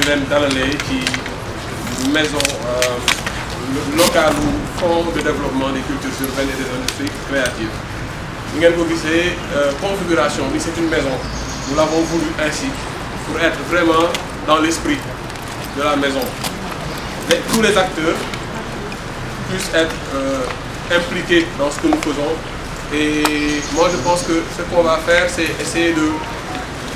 leen dalalee ci maison locale ou fonds de développement des cultures urbaines et des industries créatives. Vous ngeen ko gisee configuration bi c'est une maison. Nous l'avons voulu ainsi pour être vraiment dans l'esprit de la maison. Et tous les acteurs puissent être impliqués dans ce que nous faisons. Et moi je pense que ce qu'on va faire, c'est essayer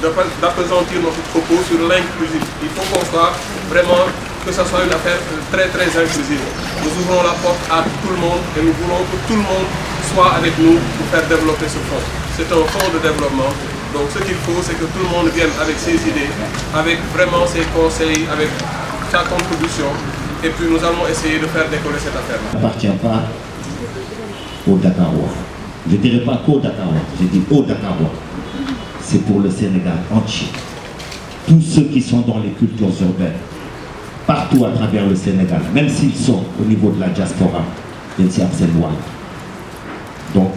d'appesantir notre propos sur l'inclusif. Il faut qu'on soit vraiment, que ce soit une affaire très très inclusive. Nous ouvrons la porte à tout le monde et nous voulons que tout le monde soit avec nous pour faire développer ce fonds. C'est un fonds de développement. Donc ce qu'il faut, c'est que tout le monde vienne avec ses idées, avec vraiment ses conseils, avec sa contribution. Et puis nous allons essayer de faire décoller cette affaire-là. Ça n'appartient pas aux Dakarois. Je ne dirais pas qu'aux Dakarois, je dis aux Dakarois. C'est pour le Sénégal entier. Tous ceux qui sont dans les cultures urbaines, partout à travers le Sénégal, même s'ils sont au niveau de la diaspora, dañ si am seen wàll. Donc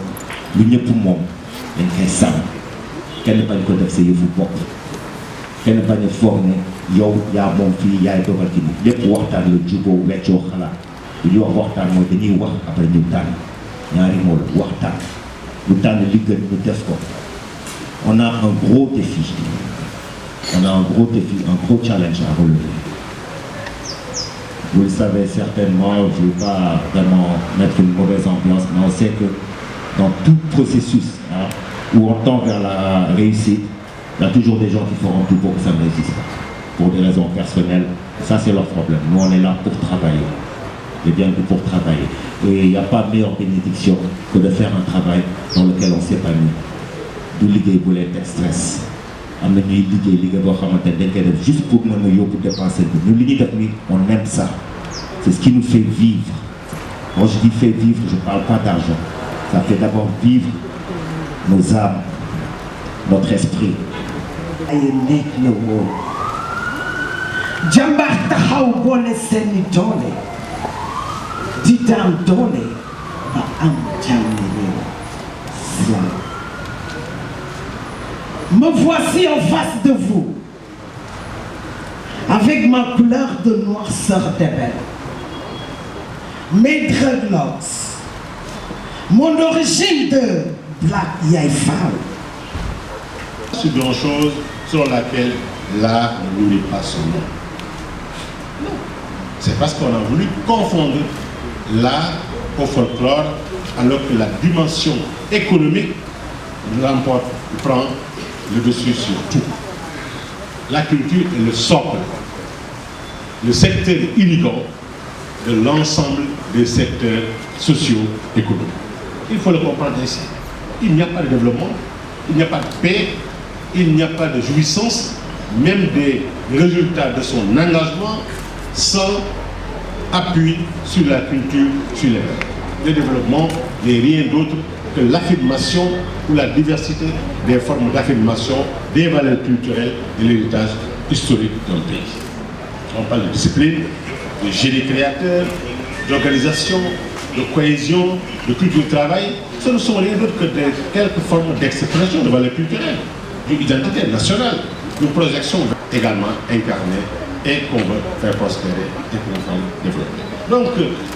lu ñëpp moom dañ koy sàmm. Kenn bañ ko def sa yëfu bopp. Kenn bañ a foog ne yow yaa moom fii yaay dogal ci bi lépp waxtaan la juboo weccoo xalaat. Lu ñuy wax waxtaan mooy dañuy wax après ñu tànn ñaari moo la waxtaan. Ñu tànn li gën ñu def ko. On a un gros défi. On a un gros défi, un gros challenge à relever. Vous le savez certainement, je ne veux pas vraiment mettre une mauvaise ambiance, mais on sait que dans tout processus où on tend vers la réussite, il y a toujours des gens qui feront tout pour que ça ne réussisse pas. Pour des raisons personnelles, ça c'est leur problème. Nous on est là pour travailler. Et bien que pour travailler. Et il n'y a pas meilleure bénédiction que de faire un travail dans lequel on s'épanouit. Du liggéey bu leen teg stress am na ñuy liggéey boo xamante ne dañ koy def juste pour mën a yóbbu dépenser bi ñun li ñuy def nii on aime ça c'est ce qui nous fait vivre. Quand je dis fait vivre je parle pas d'argent, ça fait d'abord vivre nos âmes, notre esprit. ay nekk na woon jàmbaar taxaw boole seeni doole di daan doole ba am jàmm réew. Me voici en face de vous, avec ma couleur de noirceur d'ébène, mes dreadlocks, mon origine de Black Yai Fall. C'est une chose sur laquelle l'art ne nourrit pas son nom. Non. C'est parce qu'on a voulu confondre l'art au folklore, alors que la dimension économique prend le dessus sur tout. La culture est le socle, le secteur inhibant de l'ensemble des secteurs socio-économiques. Il faut le comprendre ainsi. Il n'y a pas de développement, il n'y a pas de paix, il n'y a pas de jouissance, même des résultats de son engagement, sans appui sur la culture, sur les peuples. Le développement n'est rien d'autre que l'affirmation ou la diversité des formes d'affirmation des valeurs culturelles et l'héritage historique d'un pays. On parle de discipline, de génie créateur, d'organisation, de cohésion, de culture du travail. Ce ne sont rien d'autre que quelques formes d'expression de valeurs culturelles, d'une identité nationale, d'une projection également incarnée et qu'on veut faire prospérer et qu'on veut développer. Donc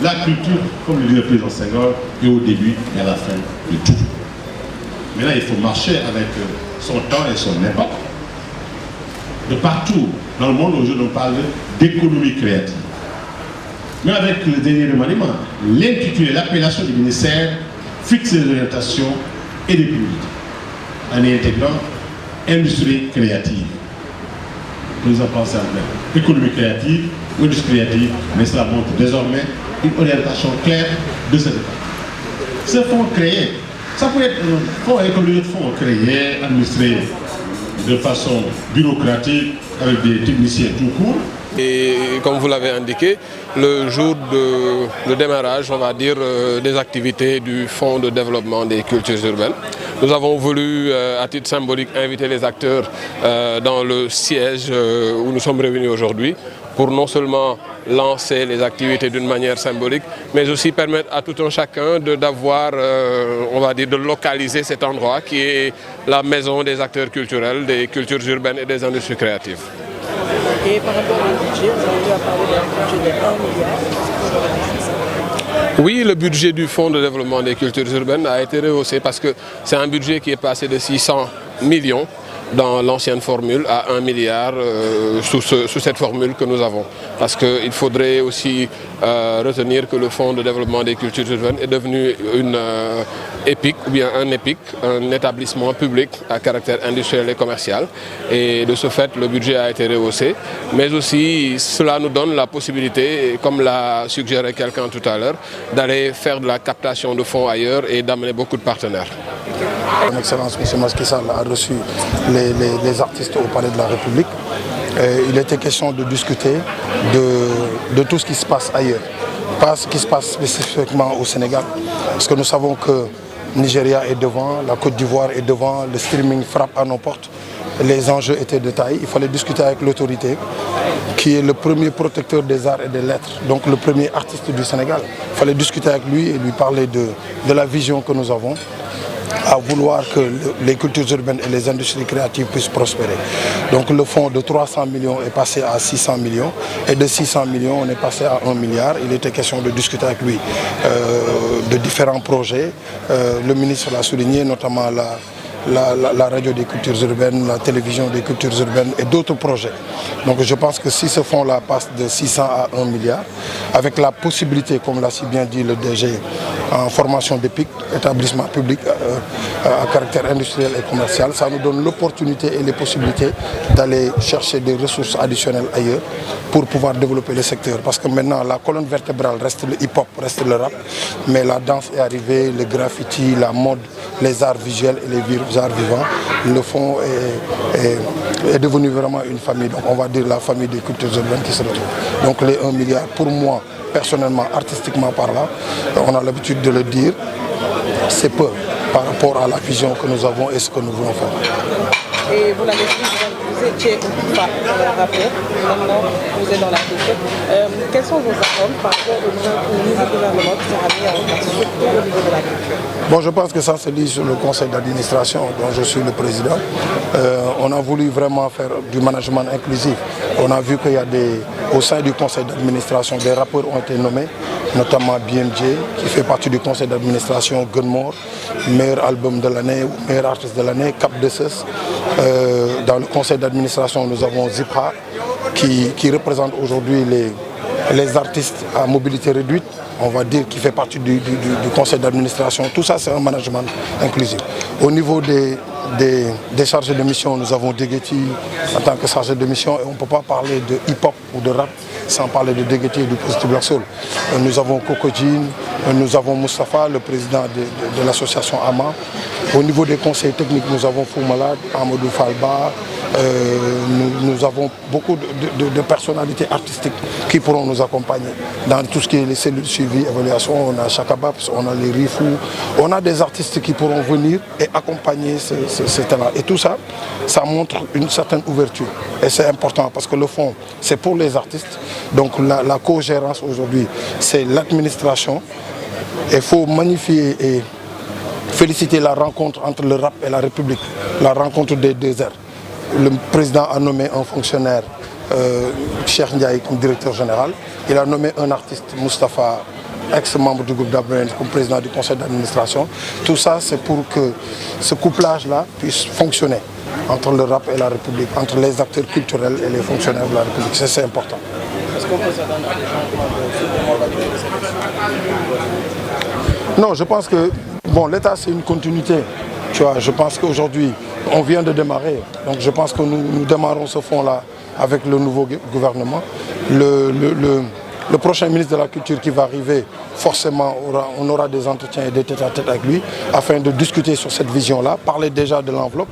la culture, comme le dit le président Senghor, est au début et à la fin de tout. Maintenant, il faut marcher avec son temps et son époque. De partout dans le monde, aujourd'hui, on parle d'économie créative. Mais avec le dernier remaniement, l'intitulé, l'appellation du ministère fixe les orientations et les priorités en y intégrant industrie créative. Le président pense à économie créative, industrie créative, mais cela montre désormais une orientation claire de cette époque. Ce fonds créé, ça peut être un fonds comme les autres fonds créés, administrés de façon bureaucratique, avec des techniciens tout court. Et comme vous l'avez indiqué, le jour de démarrage, on va dire, des activités du Fonds de développement des cultures urbaines, nous avons voulu, à titre symbolique, inviter les acteurs dans le siège où nous sommes réunis aujourd'hui, pour non seulement lancer les activités d'une manière symbolique, mais aussi permettre à tout un chacun d'avoir, on va dire, de localiser cet endroit qui est la maison des acteurs culturels, des cultures urbaines et des industries créatives. Et par rapport au budget, vous avez eu à parler d'un budget de 1 milliard. Oui, le budget du Fonds de développement des cultures urbaines a été rehaussé parce que c'est un budget qui est passé de 600 millions dans l'ancienne formule à 1 milliard sous cette formule que nous avons. Parce qu'il faudrait aussi retenir que le Fonds de développement des cultures urbaines est devenu une EPIC, ou bien un EPIC, un établissement public à caractère industriel et commercial. Et de ce fait, le budget a été rehaussé. Mais aussi, cela nous donne la possibilité, comme l'a suggéré quelqu'un tout à l'heure, d'aller faire de la captation de fonds ailleurs et d'amener beaucoup de partenaires. Son Excellence M. Macky Sall a reçu les artistes au Palais de la République. Il était question de discuter de tout ce qui se passe ailleurs, pas ce qui se passe spécifiquement au Sénégal. Parce que nous savons que Nigeria est devant, la Côte d'Ivoire est devant, le streaming frappe à nos portes. Les enjeux étaient de taille. Il fallait discuter avec l'autorité, qui est le premier protecteur des arts et des lettres, donc le premier artiste du Sénégal. Il fallait discuter avec lui et lui parler de la vision que nous avons, à vouloir que les cultures urbaines et les industries créatives puissent prospérer. Donc le fonds de 300 millions est passé à 600 millions et de 600 millions on est passé à 1 milliard. Il était question de discuter avec lui de différents projets. Le ministre l'a souligné, notamment la radio des cultures urbaines, la télévision des cultures urbaines et d'autres projets. Donc je pense que si ce fonds-là passe de 600 à 1 milliard, avec la possibilité, comme l'a si bien dit le DG, en formation d'EPIC, établissement public à caractère industriel et commercial, ça nous donne l'opportunité et les possibilités d'aller chercher des ressources additionnelles ailleurs pour pouvoir développer le secteur. Parce que maintenant, la colonne vertébrale reste le hip-hop, reste le rap, mais la danse est arrivée, le graffiti, la mode, les arts visuels et les arts vivants. Le fonds est devenu vraiment une famille, donc on va dire la famille des cultures urbaines qui se retrouve. Donc les 1 milliard, pour moi, personnellement, artistiquement parlant, on a l'habitude de le dire, c'est peu par rapport à la vision que nous avons et ce que nous voulons faire. Et vous l'avez dit, vous étiez pas rappeur, maintenant vous êtes dans la culture. Quelles sont vos attentes par rapport au nouveau gouvernement qui sera mis en place, surtout au niveau de la culture? Bon, je pense que ça se lit sur le conseil d'administration dont je suis le président. On a voulu vraiment faire du management inclusif. On a vu qu'il y a au sein du conseil d'administration, des rappeurs ont été nommés, notamment BMJ, qui fait partie du conseil d'administration, Gunmore, meilleur album de l'année ou meilleur artiste de l'année, Cap de Cess. Dans le conseil d'administration, nous avons Zipha, qui représente aujourd'hui les artistes à mobilité réduite, on va dire, qui fait partie du conseil d'administration. Tout ça, c'est un management inclusif. Au niveau des chargés de mission, nous avons Degeti en tant que chargé de mission, et on ne peut pas parler de hip-hop ou de rap sans parler de Degeti et du Positive Black Soul. Nous avons Kokojin, nous avons Moustapha, le président de l'association AMA. Au niveau des conseils techniques, nous avons Fou Malade, Amadou Falba. Nous avons beaucoup de personnalités artistiques qui pourront nous accompagner dans tout ce qui est les cellules de suivi, évaluation. On a Chakabaps, on a les Rifou, on a des artistes qui pourront venir et accompagner ces talents. Et tout ça, ça montre une certaine ouverture. Et c'est important parce que le fonds, c'est pour les artistes. Donc la co-gérance aujourd'hui, c'est l'administration. Il faut magnifier et féliciter la rencontre entre le rap et la République, la rencontre des deux airs. Le président a nommé un fonctionnaire, Cheikh Ndiaye, comme directeur général. Il a nommé un artiste, Moustapha, ex-membre du groupe d'Abraham, comme président du conseil d'administration. Tout ça, c'est pour que ce couplage-là puisse fonctionner entre le rap et la République, entre les acteurs culturels et les fonctionnaires de la République. C'est important. Est-ce qu'on peut s'attendre à des changements de Non, je pense que bon, l'État, c'est une continuité. Tu vois, je pense qu'aujourd'hui, on vient de démarrer. Donc je pense que nous démarrons ce fonds-là avec le nouveau gouvernement. Le prochain ministre de la Culture qui va arriver, forcément, on aura des entretiens et des tête-à-tête avec lui afin de discuter sur cette vision-là, parler déjà de l'enveloppe